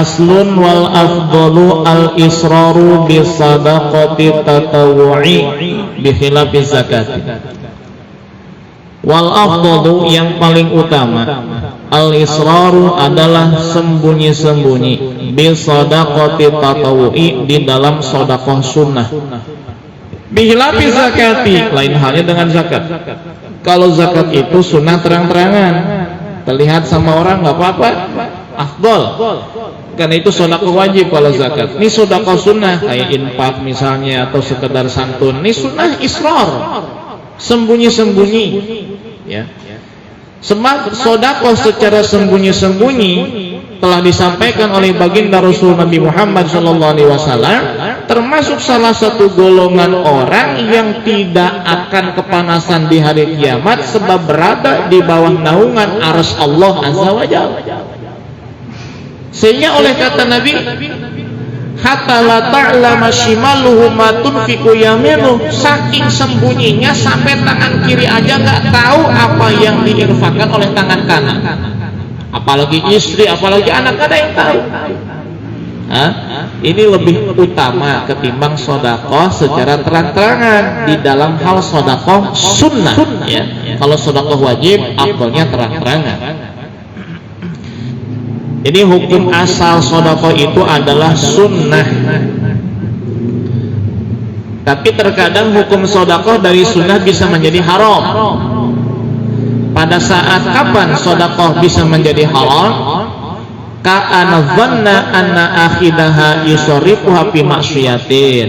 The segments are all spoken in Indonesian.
Faslun wal afdalu al israru bi sadaqati tatawwu'i bi khilafi zakati. Wal afdalu yang paling utama al israru adalah sembunyi-sembunyi bi sadaqati tatawwu'i di dalam sedekah sunnah. Bi khilafi zakati, lain halnya dengan zakat. Kalau zakat itu sunnah terang-terangan, terlihat sama orang nggak apa-apa, afdal. Karena itu sedekah wajib kalau zakat. Ini sedekah sunnah kayak infak misalnya atau sekedar santun. Ini sunnah israr, sembunyi-sembunyi. Ya. Sedekah secara sembunyi-sembunyi telah disampaikan oleh baginda Rasul Nabi Muhammad SAW, termasuk salah satu golongan orang yang tidak akan kepanasan di hari kiamat sebab berada di bawah naungan arsy Allah Azza wa Jalla. Sehingga oleh kata Nabi, hatta la ta'lama shimaluhu ma tunfiqu yaminuhu, saking sembunyinya sampai tangan kiri aja nggak tahu apa yang diinfakkan oleh tangan kanan. Apalagi istri, apalagi anak, ada yang tahu. Ini lebih utama ketimbang sedekah secara terang-terangan di dalam hal sedekah sunnah. Ya. Kalau sedekah wajib, afdalnya terang-terangan. Jadi hukum asal sedekah itu adalah sunnah. Tapi terkadang hukum sedekah dari sunnah bisa menjadi haram. Pada saat kapan sedekah bisa menjadi haram? Ka'ana dhanna anna akhidaha yusarifuha fi maksiatin.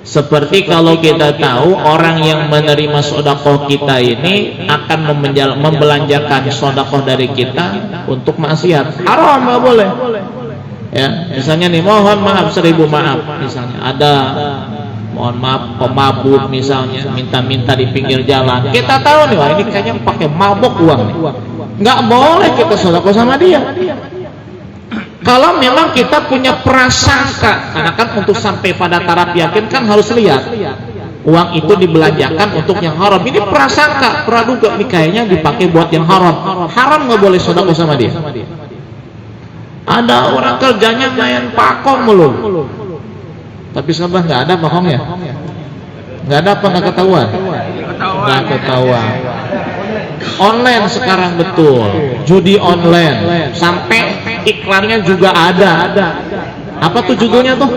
Seperti kalau kita tahu orang yang menerima sedekah kita ini akan membelanjakan sedekah dari kita untuk maksiat, haram, nggak boleh. Ya, misalnya nih, mohon maaf, 1000 maaf, misalnya ada mohon maaf pemabuk misalnya minta-minta di pinggir jalan, kita tahu nih, wah ini kayaknya pakai mabuk uang nih, nggak boleh kita sedekah sama dia. Kalau memang kita punya prasangka, karena kan untuk sampai pada taraf yakin kan harus lihat uang itu dibelanjakan untuk yang haram. Ini prasangka, praduga, ini kayaknya dipakai buat yang haram. Haram nggak boleh sedekah sama dia. Ada orang kerjanya main pakong mulu, tapi sahabat nggak ada pakongnya, nggak ada apa, nggak ketahuan, nggak ketahuan. Online sekarang betul, judi online, sampai iklannya juga ada. Apa tuh judulnya tuh?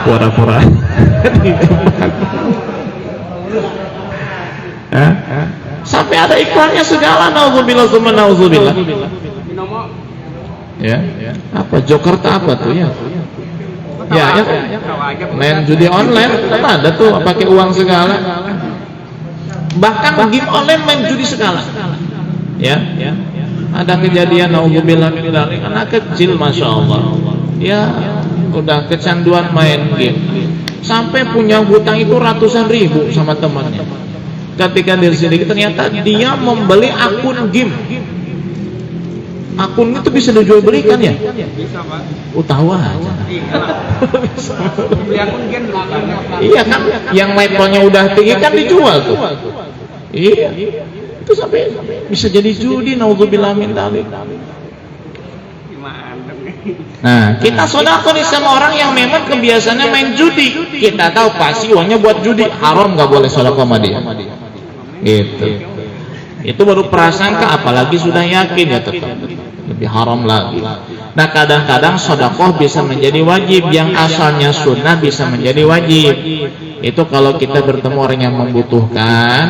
Pura-pura. Sampai ada iklannya segala, nauzubillah summa nauzubillah. Ya, apa Jokerta apa tuh ya? Ya, main judi online ada tuh pakai uang segala. Bahkan game online main judi segala. Ya, ada kejadian nauzubillah min dzalik, anak kecil masya Allah, ya udah kecanduan main game sampai punya hutang itu ratusan ribu sama temannya. Ketika diselidiki ternyata dia membeli akun game. Akun itu bisa dijual belikan ya? Bisa, Pak. Tahu aja. Beli akun game. Iya kan, yang levelnya udah tinggi kan dijual tuh. Iya. Itu sampai bisa jadi judi, naudzubillah min dzalik. Nah, kita sedekah nih sama orang yang memang kebiasaannya main judi. Kita tahu pasti uangnya buat judi, haram, nggak boleh sedekah sama dia. Gitu. Itu baru prasangka, apalagi sudah yakin ya tetap lebih haram lagi. Nah, kadang-kadang sedekah bisa menjadi wajib, yang asalnya sunnah bisa menjadi wajib. Itu kalau kita bertemu orang yang membutuhkan,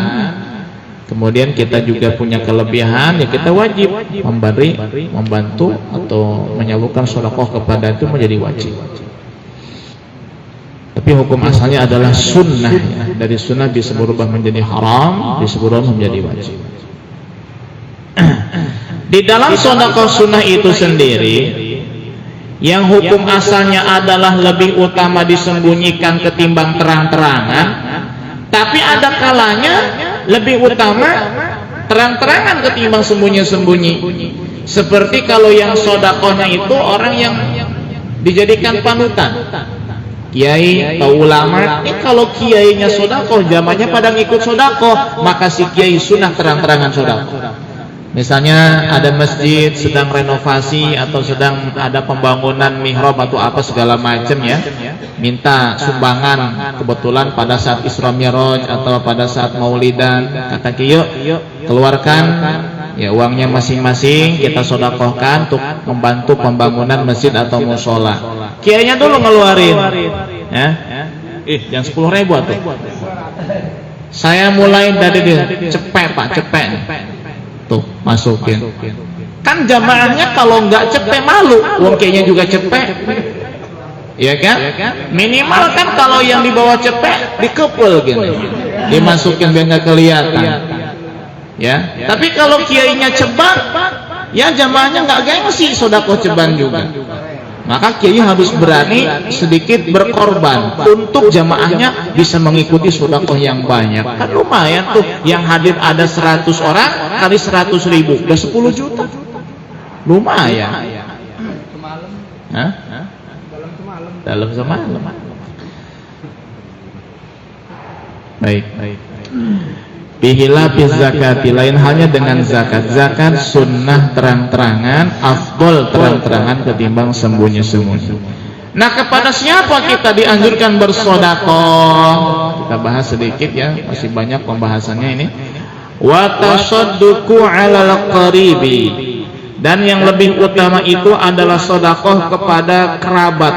kemudian kita juga punya kelebihan, ya kita wajib memberi, membantu atau menyalurkan sedekah kepada itu menjadi wajib. Tapi hukum asalnya adalah sunnah, ya. Dari sunnah bisa berubah menjadi haram, bisa berubah menjadi wajib. Di dalam sedekah sunnah itu sendiri, yang hukum asalnya adalah lebih utama disembunyikan ketimbang terang-terangan, tapi ada kalanya lebih utama terang-terangan ketimbang sembunyi-sembunyi. Seperti kalau yang sedekahnya itu orang yang dijadikan panutan, kiai atau ulama. Kalau kiainya sedekah, jamaahnya pada ngikut sedekah, maka si kiai sunnah terang-terangan sedekah. Misalnya ada masjid sedang renovasi atau sedang ada pembangunan mihrab atau apa segala macam ya, minta sumbangan kebetulan pada saat Isra Mi'raj atau pada saat Maulidan, kata yuk keluarkan ya uangnya masing-masing, kita sedekahkan untuk membantu pembangunan masjid atau mushola. Kiainya dulu ngeluarin ya, yang 10.000 tuh. Saya mulai dari dia cepet pak, cepet tuh masukin. Kan jamaahnya kalau nggak cepet malu, uang kiainya juga cepet, ya kan? Minimal kan kalau yang dibawa cepet dikepul gini, dimasukin biar nggak kelihatan. Ya, tapi kalau kiainya ceban, ya jamaahnya nggak gengsi sedekah ceban juga. Maka kiai harus berani sedikit berkorban untuk jamaahnya bisa mengikuti sedekah yang banyak. Kan lumayan tuh, yang hadir ada 100 orang kali 100.000, udah 10 juta. Lumayan. Hah? Dalam semalam. Baik. Bihilafis zakati, lain halnya dengan zakat. Zakat sunnah terang-terangan, afdol terang-terangan ketimbang sembunyi-sembunyi. Nah, kepada siapa kita dianjurkan bersedekah? Kita bahas sedikit ya, masih banyak pembahasannya ini. Wa tasadduqu 'alal qaribi, dan yang lebih utama itu adalah sedekah kepada kerabat.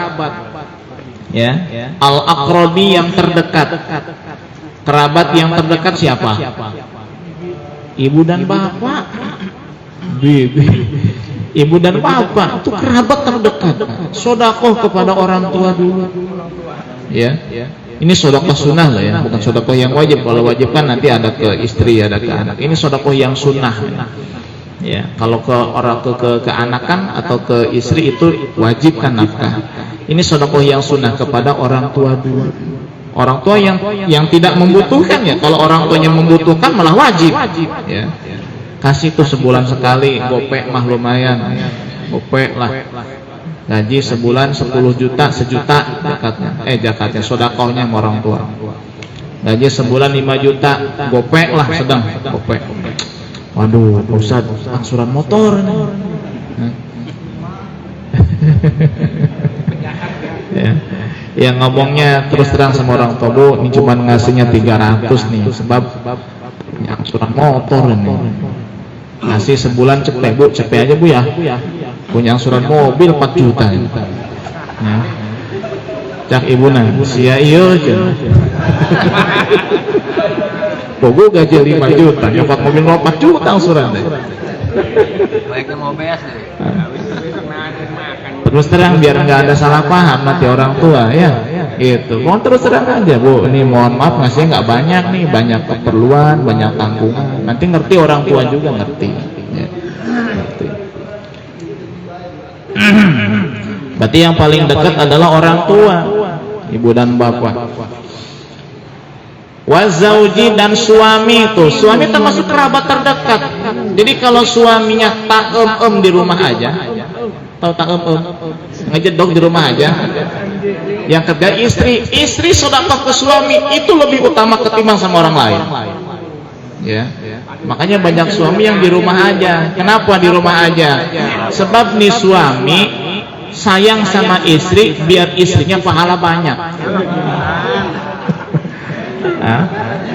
Ya, al-aqrabi yang terdekat. Kerabat yang terdekat siapa? Ibu dan bapak, bibi, ibu dan bapak itu kerabat terdekat. Sedekah kepada orang tua dulu. Ya, ini sedekah sunnah loh ya, bukan sedekah yang wajib. Kalau wajib kan nanti ada ke istri, ada ke anak. Ini sedekah yang sunnah. Ya, kalau ke orang ke anakan atau ke istri itu wajib kan nafkah. Ini sedekah yang sunnah kepada orang tua dulu. Orang tua yang tidak membutuhkan ya, kalau orang tuanya membutuhkan malah wajib ya. Kasih tuh sebulan sekali, gopek mah lumayan, gopek lah. Gaji sebulan 10 juta, sejuta zakatnya, sedekahnya sama orang tua. Gaji sebulan 5 juta, gopek lah, sedang gopek. Waduh, Ustaz, angsuran motor nih. Ya. Yang ngomongnya terus terang sama orang tua, Bu, ini cuma ngasihnya 300 nih, sebab angsuran motor ini. Ngasih sebulan cepet, Bu, cepet aja Bu ya. Punya angsuran mobil 4 juta. Ya. Cak ibu nah, sia iya aja. Bogo gaji 5 juta, nyobat mobil 4 juta angsuran deh. Baiknya mau beas deh. Terus terang biar nggak ada salah paham nanti orang tua ya, gitu. Mohon terus terang aja, Bu, ini mohon maaf ngasihnya nggak banyak nih, banyak keperluan, banyak tanggungan. Nanti ngerti orang tua juga ngerti. Ya. Ngerti. Berarti yang paling dekat adalah orang tua, ibu dan bapak. Wazauji, dan suami itu, suami termasuk kerabat terdekat. Jadi kalau suaminya taem di rumah aja, tahu taem ngejedok di rumah aja, yang kerja istri sedekah ke suami itu lebih utama ketimbang sama orang lain. Ya, makanya banyak suami yang di rumah aja. Kenapa di rumah aja? Sebab nih suami sayang sama istri biar istrinya pahala banyak.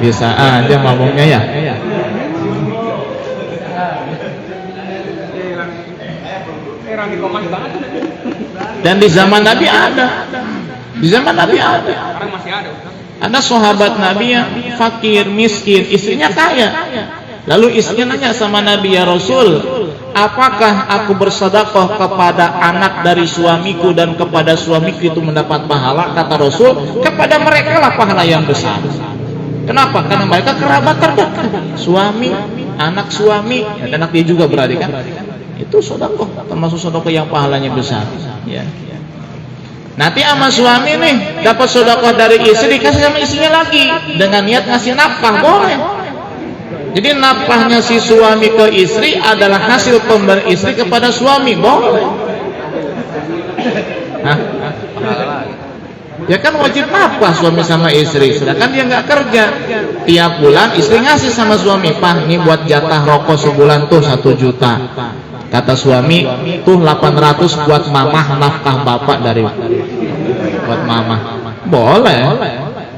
Bisa aja ngomongnya ya. Dan di zaman Nabi ada. Di zaman Nabi ada. Ada sahabat Nabi yang fakir, miskin, istrinya kaya. Lalu istrinya nanya sama Nabi, ya Rasul, apakah aku bersedekah kepada anak dari suamiku dan kepada suamiku itu mendapat pahala? Kata Rasul, kepada mereka lah pahala yang besar. Kenapa? Karena mereka kerabat terdekat. Suami, anak suami, dan anak dia juga berarti kan. Itu sedekah, termasuk sedekah yang pahalanya besar. Ya. Nanti sama suami nih dapat sedekah dari istri, dikasih sama istrinya lagi dengan niat ngasih nafkah, boleh. Jadi nafkahnya si suami ke istri adalah hasil pemberian istri kepada suami, boleh. Ya kan wajib nafkah suami sama istri, sedangkan dia nggak kerja. Tiap bulan istri ngasih sama suami, "Pak, ini buat jatah rokok sebulan tuh 1 juta." Kata suami, "Tuh 800 buat mamah, nafkah bapak dari buat mamah." Boleh.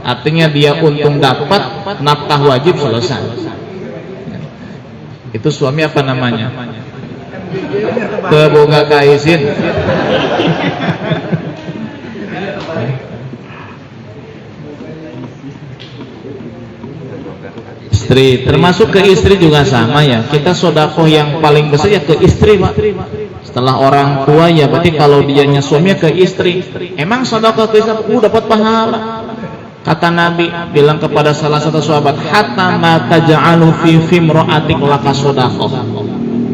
Artinya dia untung dapat, nafkah wajib selesai. Itu suami apa namanya? Keboga kaisin. Istri, termasuk ke istri juga sama ya. Kita sedekah yang paling besar ya ke istri, Pak. Setelah orang tua ya berarti kalau dianya suaminya ke istri. Emang sedekah ke istri dapat pahala. Kata Nabi bilang kepada salah satu sahabat, "Hatta ma taj'alu fi imra'atik laka sedekah."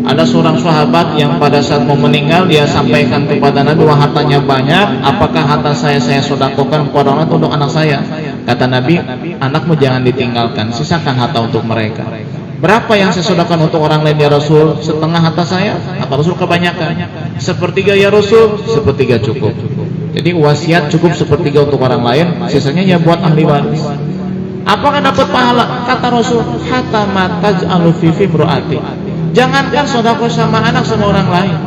Ada seorang sahabat yang pada saat mau meninggal dia sampaikan kepada Nabi, "Wah, hartanya banyak, apakah harta saya sedekahkan kepada orang untuk anak saya?" Kata Nabi, "Anakmu jangan ditinggalkan, sisakan harta untuk mereka." "Berapa yang saya sedekahkan untuk orang lain ya Rasul?" "Setengah harta saya." Kata Rasul, "Kebanyakan." "Sepertiga ya Rasul." "Sepertiga cukup." Jadi wasiat cukup sepertiga untuk orang lain, sisanya ya buat ahli waris. Apakah dapat pahala? Kata Rasul, "Hatta ma taj'alu fi imra'atik." Jangankan sedekah sama anak, sama orang lain,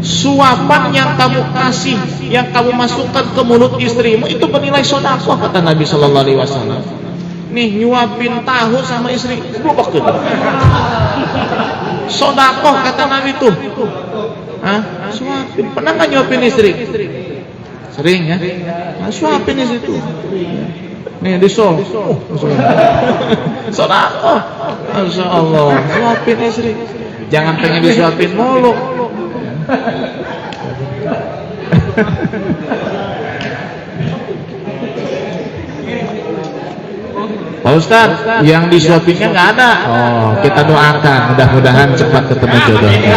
suapan yang kamu kasih, yang kamu masukkan ke mulut istrimu itu bernilai sedekah, kata Nabi Sallallahu Alaihi Wasallam. Nih nyuapin tahu sama istri, bobok gitu. Sedekah kata Nabi tuh. Suapin. Pernah nggak nyuapin istri? Sering ya. Suapin istri tuh. Nih disol. Sedekah. Masya Allah. Suapin istri. Jangan pengen disuapin mulu. Pak Ustadz, yang disuapinnya nggak ada. Oh, kita doakan, mudah-mudahan cepat ketemu jodohnya.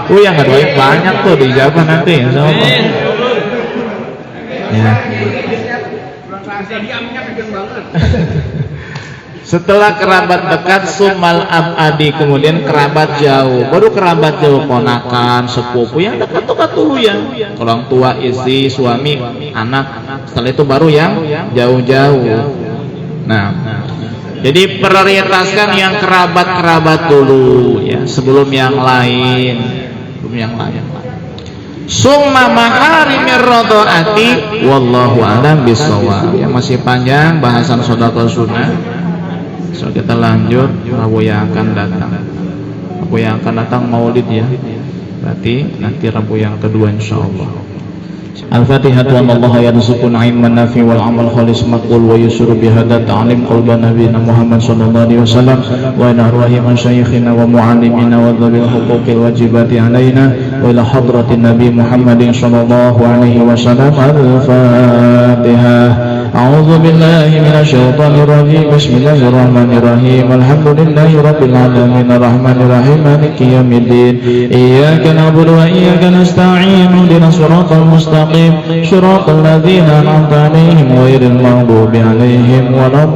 Yang nggak doain banyak tuh dijawab nanti, insya Allah. Ya. Setelah kerabat dekat, sumal abadi, kemudian kerabat jauh, baru kerabat jauh, ponakan, sepupu yang dekat-dekat dulu ya, orang tua, istri, suami, anak. Setelah itu baru yang jauh-jauh. Nah, jadi prioritaskan yang kerabat-kerabat dulu ya, sebelum yang lain, Summa maharimir radhaati, wallahu a'lam bishawab. Ya, masih panjang bahasan sedekah sunnah. So kita lanjut Rabu yang akan datang. Rabu yang akan datang Maulid ya. Berarti nanti Rabu yang kedua insyaallah. Al-Fatihah. Allah yarzuquna ilman nafi wal amal khalis maqbul wa yusuru bihadza ta'lim qalba nabiyina Muhammad sallallahu alaihi wasallam wa ila arwahi masyayikhina wa muallimina wa dhabil huquqil wajibati alaina wa ila hadratin nabi Muhammadin sallallahu alaihi wasallam. Al-Fatihah. أعوذ بالله من الشيطان الرجيم بسم الله الرحمن الرحيم الحمد لله رب العالمين الرحمن الرحيم مالك يوم الدين إياك نعبد وإياك نستعين اهدنا الصراط المستقيم صراط الذين أنعمت عليهم غير المغضوب عليهم ولا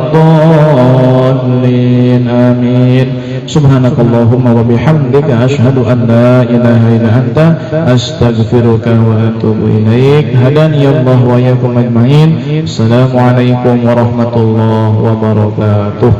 الضالين آمين سبحانك اللهم وبحمدك أشهد أن لا إله إلا أنت أستغفرك وأتوب إليك هداني الله وإياكم أجمعين. Assalamualaikum warahmatullahi wabarakatuh.